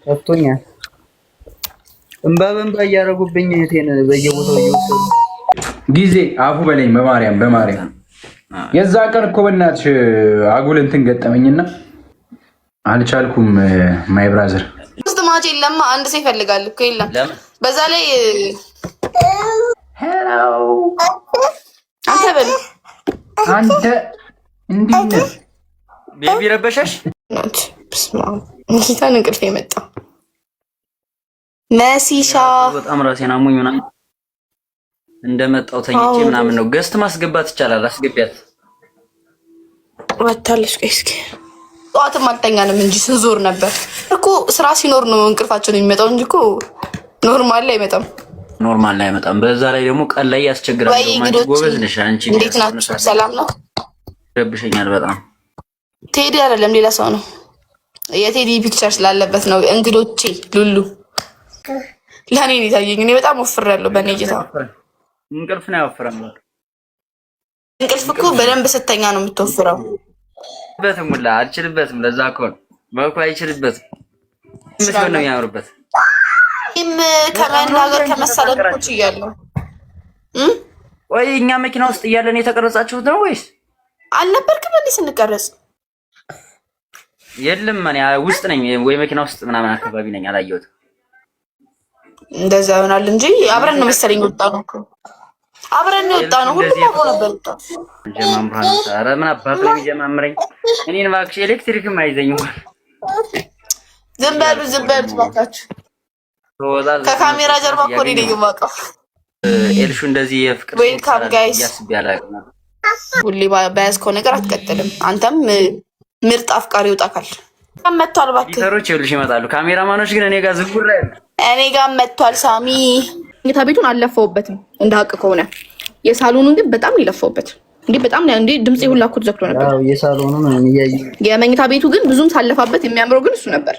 ከፍቶኛል። እንባ በእንባ እያደረጉብኝ እህቴን በየቦታው እየወሰዱ ጊዜ አፉ በለኝ በማርያም የዛ ቀን እኮ በእናትሽ አጉል እንትን ገጠመኝና አልቻልኩም። ማይ ብራዘር ውስጥ ማች የለም። አንድ ሰው ይፈልጋል እኮ የለም። በዛ ላይ ሄሎ አንተ እንዴት ነህ? ቤቢ ረበሸሽ? ጌታን እንቅልፍ የመጣው መሲሻ በጣም ራሴን አሞኝ ምናምን እንደመጣው ተኝቼ ምናምን ነው። ገስት ማስገባት ይቻላል። አስገቢያት ወታለሽ። እስኪ ጠዋትም አልተኛንም እንጂ ስንዞር ነበር እኮ። ስራ ሲኖር ነው እንቅልፋችን የሚመጣው እንጂ እኮ ኖርማል ላይ አይመጣም። ኖርማል ላይ አይመጣም። በዛ ላይ ደግሞ ቀን ላይ ያስቸግራል። ማለት ጎበዝ ነሽ አንቺ። እንዴት ናችሁ? ሰላም ነው? ረብሸኛል በጣም። ቴዲ አይደለም ሌላ ሰው ነው። የቴዲ ፒክቸር ስላለበት ነው። እንግዶቼ ሉሉ ለኔ ነው ታየኝ። እኔ በጣም ወፍሬያለሁ በእኔ እይታ። እንቅልፍ ነው ያወፍራል። እንቅልፍ እኮ በደንብ ስተኛ ነው የምትወፍረው። በትም ሁላ አልችልበትም። ለዛ እኮ ነው መልኩ አይችልበትም። ምን ነው የሚያምርበት? ከመናገር ከመሳደብ እኮ እያለሁ ወይ እኛ መኪና ውስጥ እያለን የተቀረጻችሁት ነው ወይስ አልነበርክም እንዴ ስንቀረጽ? የለም እኔ ውስጥ ነኝ ወይ መኪና ውስጥ ምናምን አካባቢ ነኝ። አላየሁትም። እንደዛ ይሆናል እንጂ አብረን ነው መሰለኝ የወጣነው እኮ አብረን ነው የወጣነው። ሁሉም አብሮ ነበር የወጣው። ጀማምራን ኧረ ምን አባቱ ነው የሚጀማምረኝ? እኔን እባክሽ ኤሌክትሪክም አይዘኝም። ዝም በሉ እባካችሁ። ከካሜራ ጀርባ እኮ ነው የማውቀው። ኤልሹ እንደዚህ የፍቅር ዌልካም ጋይስ። ያስቢያላቅ ሁሌ በያዝከው ነገር አትቀጥልም። አንተም ምርጥ አፍቃሪ ይወጣካል። መጥቷል እባክህ። ጊታሮች ይኸውልሽ ይመጣሉ። ካሜራማኖች ግን እኔ ጋር ዝጉር ላይ እኔ ጋር መጥቷል። ሳሚ መኝታ ቤቱን አልለፈውበትም እንደ ሀቅ ከሆነ የሳሎኑን ግን በጣም ይለፈውበት። እንዴ በጣም እንዴ ድምጽ ሁላ እኮ ተዘግቶ ነበር። የሳሎኑን እያዩ የመኝታ ቤቱ ግን ብዙም ሳለፋበት የሚያምረው ግን እሱ ነበር።